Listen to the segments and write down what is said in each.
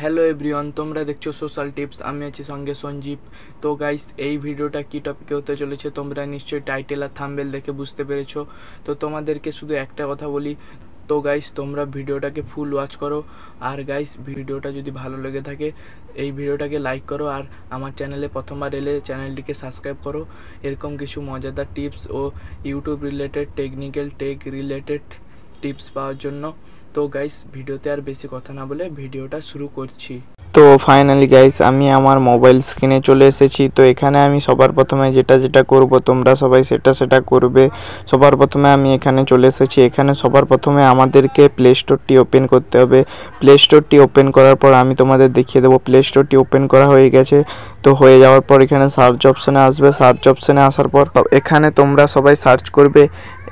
Hello everyone, তোমরা দেখছো social tips. আমি আছি সঙ্গে সঞ্জীব। তো গাইস, এই ভিডিওটা কী টপিকে হতে চলেছে তোমরা নিশ্চয়ই টাইটেল আর থাম্বনেল দেখে বুঝতে পেরেছো। তো তোমাদেরকে শুধু একটা কথা বলি, তো গাইস তোমরা ভিডিওটাকে ফুল ওয়াচ করো। আর গাইস, ভিডিওটা যদি ভালো লেগে থাকে এই ভিডিওটাকে লাইক করো, আর আমার চ্যানেলে প্রথমবার এলে চ্যানেলটিকে সাবস্ক্রাইব করো এরকম কিছু মজাদার টিপস ও YouTube related tech related tips পাওয়ার জন্য। তো গাইস, ভিডিওতে আর বেশি কথা না বলে ভিডিওটা শুরু করছি। তো ফাইনালি গাইস, আমি আমার মোবাইল স্ক্রিনে চলে এসেছি। তো এখানে আমি সবার প্রথমে যেটা করব, তোমরা সবাই সেটা করবে। সবার প্রথমে আমি এখানে চলে এসেছি। এখানে সবার প্রথমে আমাদেরকে প্লে স্টোরটি ওপেন করতে হবে। প্লে স্টোরটি ওপেন করার পর আমি তোমাদের দেখিয়ে দেবো। প্লে স্টোরটি ওপেন করা হয়ে গেছে। তো হয়ে যাওয়ার পর এখানে সার্চ অপশানে আসবে। সার্চ অপশানে আসার পর এখানে তোমরা সবাই সার্চ করবে,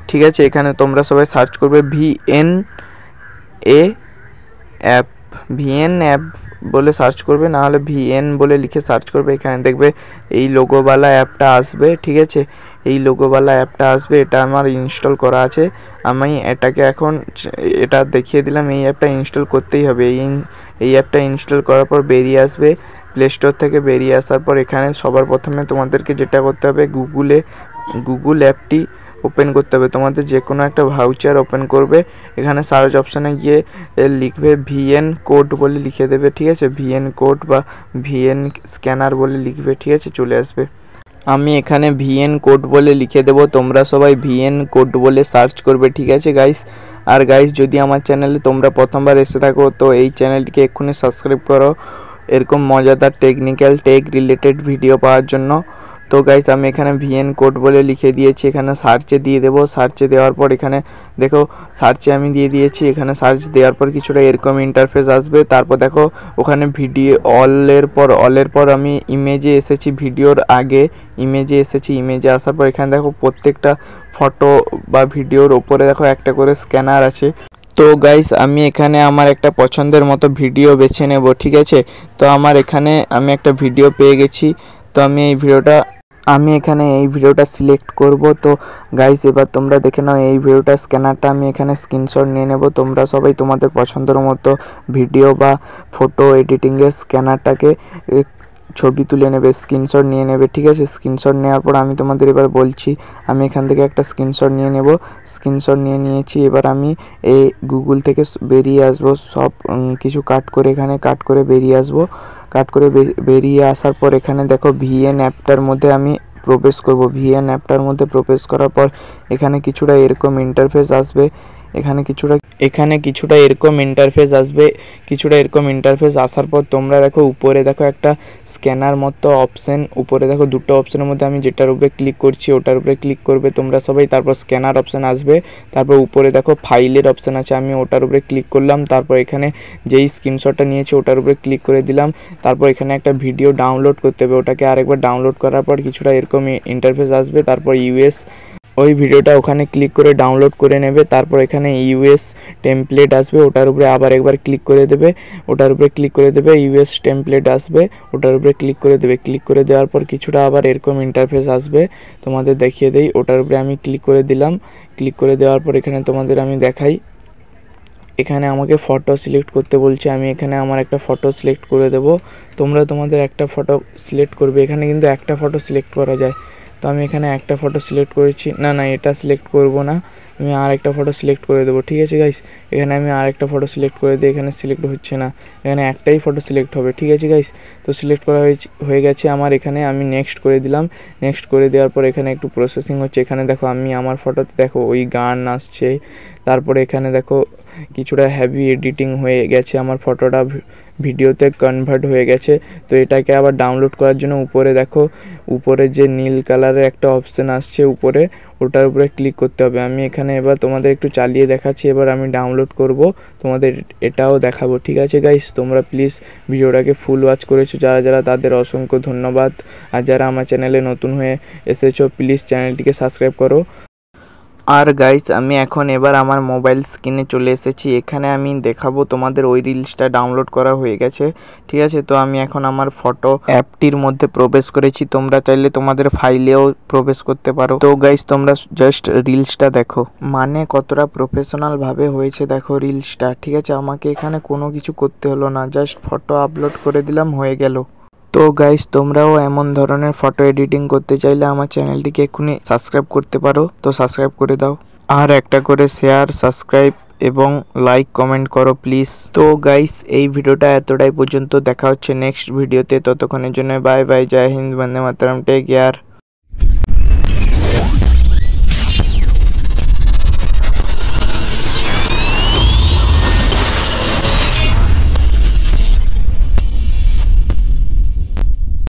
ঠিক আছে। এখানে তোমরা সবাই সার্চ করবে ভিএন অ্যাপ বলে সার্চ করবে, না হলে ভিএন বলে লিখে সার্চ করবে। এখানে দেখবে এই লোগোওয়ালা অ্যাপটা আসবে, ঠিক আছে। এই লোগোওয়ালা অ্যাপটা আসবে, এটা আমার ইনস্টল করা আছে। আমি এটাকে এখন এটা দেখিয়ে দিলাম। এই অ্যাপটা ইনস্টল করতেই হবে। এই অ্যাপটা ইনস্টল করার পর বেরিয়ে আসবে। প্লে স্টোর থেকে বেরিয়ে আসার পর এখানে সবার প্রথমে তোমাদেরকে যেটা করতে হবে, গুগল অ্যাপটি ওপেন করতে হবে। তোমাদের যে কোনো একটা ভাউচার ওপেন করবে। এখানে সার্চ অপশানে গিয়ে লিখবে ভিএন কোড বলে লিখে দেবে, ঠিক আছে। ভিএন কোড বা ভিএন স্ক্যানার বলে লিখবে, ঠিক আছে, চলে আসবে। আমি এখানে ভিএন কোড বলে লিখে দেবো, তোমরা সবাই ভিএন কোড বলে সার্চ করবে, ঠিক আছে গাইস। আর গাইস, যদি আমার চ্যানেলে তোমরা প্রথমবার এসে থাকো তো এই চ্যানেলটিকে এক্ষুনি সাবস্ক্রাইব করো এরকম মজাদার টেক রিলেটেড ভিডিও পাওয়ার জন্য। তো গাইস, আমি এখানে ভিএন কোড বলে লিখে দিয়েছি। এখানে সার্চে দিয়ে দেবো। সার্চে দেওয়ার পর এখানে দেখো সার্চে আমি দিয়ে দিয়েছি। এখানে সার্চ দেওয়ার পর কিছুটা এরকম ইন্টারফেস আসবে। তারপর দেখো ওখানে ভিডিও অলের পর আমি ইমেজে এসেছি। ভিডিওর আগে ইমেজে এসেছি। ইমেজে আসার পর এখানে দেখো প্রত্যেকটা ফটো বা ভিডিওর ওপরে দেখো একটা করে স্ক্যানার আছে। তো গাইস, আমি এখানে আমার একটা পছন্দের মতো ভিডিও বেছে নেব, ঠিক আছে। তো আমার এখানে আমি একটা ভিডিও পেয়ে গেছি। তো আমি এখানে এই ভিডিওটা সিলেক্ট করব। তো গাইস, এবার তোমরা দেখে নাও এই ভিডিওটা স্ক্যানারটা আমি এখানে স্ক্রিনশট নিয়ে নেব। তোমরা সবাই তোমাদের পছন্দের মতো ভিডিও বা ফটো এডিটিংয়ের স্ক্যানারটাকে ছবি তুলে নেবে, স্ক্রিনশট নিয়ে নেবে, ঠিক আছে। স্ক্রিনশট নেওয়ার পর আমি তোমাদের এবার বলছি। আমি এখান থেকে একটা স্ক্রিনশট নিয়ে নেব। স্ক্রিনশট নিয়েছি। এবার আমি এই গুগল থেকে বেরিয়ে আসবো। সব কিছু কাট করে বেরিয়ে আসবো। বেরিয়ে আসার পর এখানে দেখো ভিএন অ্যাপটার মধ্যে আমি প্রবেশ করব। ভিএন অ্যাপটার মধ্যে প্রবেশ করার পর এখানে কিছুটা এরকম ইন্টারফেস আসবে। কিছুটা এরকম ইন্টারফেস আসার পর তোমরা দেখো উপরে দেখো একটা স্ক্যানার মতো অপশন। উপরে দেখো দুটো অপশনের মধ্যে আমি যেটার উপরে ক্লিক করছি ওটার উপরে ক্লিক করবে তোমরা সবাই। তারপর স্ক্যানার অপশন আসবে। তারপর উপরে দেখো ফাইলের অপশন আছে, আমি ওটার উপরে ক্লিক করলাম। তারপর এখানে যেই স্ক্রিনশটটা নিয়েছি ওটার উপরে ক্লিক করে দিলাম। তারপর এখানে একটা ভিডিও ডাউনলোড করতে হবে, ওটাকে আরেকবার ডাউনলোড করার পর কিছুটা এরকম ইন্টারফেস আসবে। তারপর ওই ভিডিওটা ওখানে ক্লিক করে ডাউনলোড করে নেবে। তারপর এখানে ইউএস টেমপ্লেট আসবে, ওটার উপরে আবার একবার ক্লিক করে দেবে। ইউএস টেমপ্লেট আসবে, ওটার উপরে ক্লিক করে দেওয়ার পর কিছুটা আবার এরকম ইন্টারফেস আসবে। তোমাদের দেখিয়ে দেই। ওটার উপরে আমি ক্লিক করে দিলাম। ক্লিক করে দেওয়ার পর এখানে তোমাদের আমি দেখাই। এখানে আমাকে ফটো সিলেক্ট করতে বলছে। আমি এখানে আমার একটা ফটো সিলেক্ট করে দেব। তোমরা তোমাদের একটা ফটো সিলেক্ট করবে। এখানে কিন্তু একটা ফটো সিলেক্ট করা যায়। তো আমি এখানে একটা ফটো সিলেক্ট করেছি। না, এটা সিলেক্ট করব না, আমি আর একটা ফটো সিলেক্ট করে দেবো, ঠিক আছে গাইস। এখানে আমি আর একটা ফটো সিলেক্ট করে দিই। এখানে সিলেক্ট হচ্ছে না, এখানে একটাই ফটো সিলেক্ট হবে, ঠিক আছে গাইস। তো সিলেক্ট করা হয়ে গেছে আমার। এখানে আমি নেক্সট করে দিলাম। নেক্সট করে দেওয়ার পর এখানে একটু প্রসেসিং হচ্ছে। এখানে দেখো আমি আমার ফটোতে দেখো ওই গান আসছে। তারপরে এখানে দেখো কিছুটা হেভি এডিটিং হয়ে গেছে, আমার ফটোটা ভিডিওতে কনভার্ট হয়ে গেছে। তো এটাকে আবার ডাউনলোড করার জন্য উপরে যে নীল কালারের একটা অপশান আসছে উপরে, ওটার উপরে ক্লিক করতে হবে। আমি এখানে এবার তোমাদের একটু চালিয়ে দেখাচ্ছি। এবার আমি ডাউনলোড করব, তোমাদের এটাও দেখাবো, ঠিক আছে গাইস। তোমরা প্লিজ ভিডিওটাকে ফুল ওয়াচ করেছো যারা তাদের অসংখ্য ধন্যবাদ। আর যারা আমার চ্যানেলে নতুন হয়ে এসেছো প্লিজ চ্যানেলটিকে সাবস্ক্রাইব করো। আর গাইস আমি এখন এবার আমার মোবাইল স্ক্রিনে চলে এসেছি। এখানে আমি দেখাবো তোমাদের ওই রিলসটা ডাউনলোড করা হয়ে গেছে, ঠিক আছে। তো আমি এখন আমার ফটো অ্যাপটির মধ্যে প্রবেশ করেছি, তোমরা চাইলে তোমাদের ফাইলেও প্রবেশ করতে পারো। তো গাইস তোমরা জাস্ট রিলসটা দেখো, মানে কতটা প্রফেশনাল ভাবে হয়েছে দেখো রিলসটা, ঠিক আছে। আমাকে এখানে কোনো কিছু করতে হলো না, জাস্ট ফটো আপলোড করে দিলাম, হয়ে গেল। তো গাইস তোমরাও এমন ধরনের ফটো এডিটিং করতে চাইলে আমার চ্যানেলটিকে এক্ষুনি সাবস্ক্রাইব করতে পারো, তো সাবস্ক্রাইব করে দাও। আর একটা করে শেয়ার, সাবস্ক্রাইব এবং লাইক কমেন্ট করো প্লিজ। তো গাইস এই ভিডিওটা এতটাই পর্যন্ত, দেখা হচ্ছে নেক্সট ভিডিওতে। ততক্ষণের জন্য বাই বাই, জয় হিন্দ, বন্দে মাতরম, টেক কেয়ার।